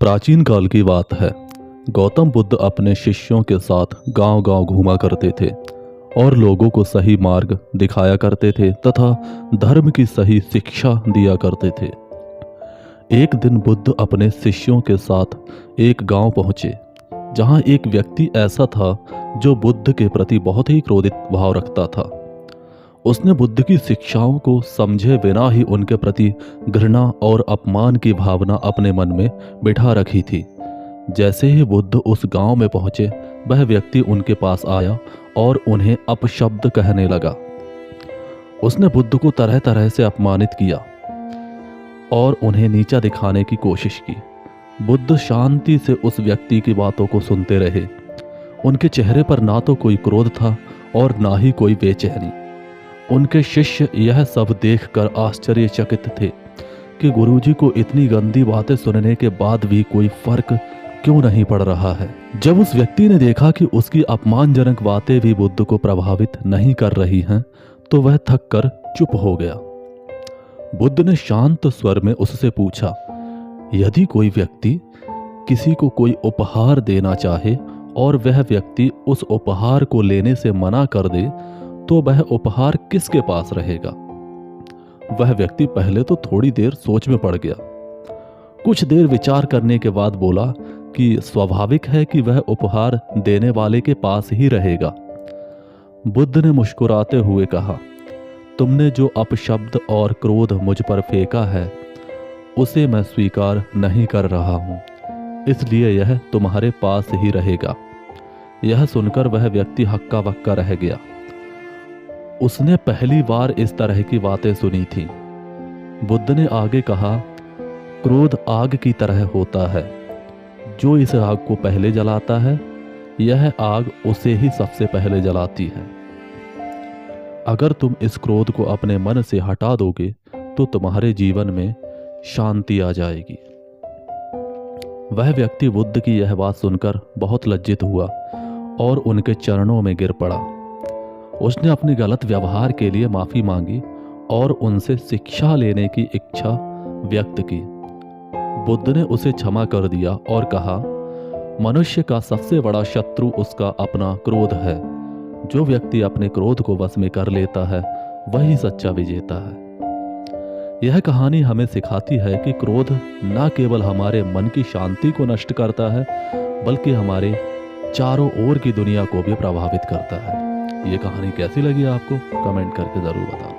प्राचीन काल की बात है। गौतम बुद्ध अपने शिष्यों के साथ गांव-गांव घूमा करते थे और लोगों को सही मार्ग दिखाया करते थे तथा धर्म की सही शिक्षा दिया करते थे। एक दिन बुद्ध अपने शिष्यों के साथ एक गांव पहुंचे, जहां एक व्यक्ति ऐसा था जो बुद्ध के प्रति बहुत ही क्रोधित भाव रखता था। उसने बुद्ध की शिक्षाओं को समझे बिना ही उनके प्रति घृणा और अपमान की भावना अपने मन में बिठा रखी थी। जैसे ही बुद्ध उस गांव में पहुंचे, वह व्यक्ति उनके पास आया और उन्हें अपशब्द कहने लगा। उसने बुद्ध को तरह तरह से अपमानित किया और उन्हें नीचा दिखाने की कोशिश की। बुद्ध शांति से उस व्यक्ति की बातों को सुनते रहे। उनके चेहरे पर ना तो कोई क्रोध था और ना ही कोई बेचैनी। उनके शिष्य यह सब देखकर आश्चर्यचकित थे कि गुरुजी को इतनी गंदी बातें सुनने के बाद भी कोई फर्क क्यों नहीं पड़ रहा है। जब उस व्यक्ति ने देखा कि उसकी अपमानजनक बातें भी बुद्ध को प्रभावित नहीं कर रही हैं, तो वह थक कर चुप हो गया। बुद्ध ने शांत स्वर में उससे पूछा, यदि कोई व्यक्ति किसी को कोई उपहार देना चाहे और वह व्यक्ति उस उपहार को लेने से मना कर दे, तो वह उपहार किसके पास रहेगा? वह व्यक्ति पहले तो थोड़ी देर सोच में पड़ गया। कुछ देर विचार करने के बाद बोला कि स्वाभाविक है कि वह उपहार देने वाले के पास ही रहेगा। बुद्ध ने मुस्कुराते हुए कहा, तुमने जो अपशब्द और क्रोध मुझ पर फेंका है, उसे मैं स्वीकार नहीं कर रहा हूं, इसलिए यह तुम्हारे पास ही रहेगा। यह सुनकर वह व्यक्ति हक्का बक्का रह गया। उसने पहली बार इस तरह की बातें सुनी थी। बुद्ध ने आगे कहा, क्रोध आग की तरह होता है। जो इस आग को पहले जलाता है, यह आग उसे ही सबसे पहले जलाती है। अगर तुम इस क्रोध को अपने मन से हटा दोगे, तो तुम्हारे जीवन में शांति आ जाएगी। वह व्यक्ति बुद्ध की यह बात सुनकर बहुत लज्जित हुआ और उनके चरणों में गिर पड़ा। उसने अपने गलत व्यवहार के लिए माफी मांगी और उनसे शिक्षा लेने की इच्छा व्यक्त की। बुद्ध ने उसे क्षमा कर दिया और कहा, मनुष्य का सबसे बड़ा शत्रु उसका अपना क्रोध है। जो व्यक्ति अपने क्रोध को वश में कर लेता है, वही सच्चा विजेता है। यह कहानी हमें सिखाती है कि क्रोध न केवल हमारे मन की शांति को नष्ट करता है, बल्कि हमारे चारों ओर की दुनिया को भी प्रभावित करता है। ये कहानी कैसी लगी आपको? कमेंट करके जरूर बताओ।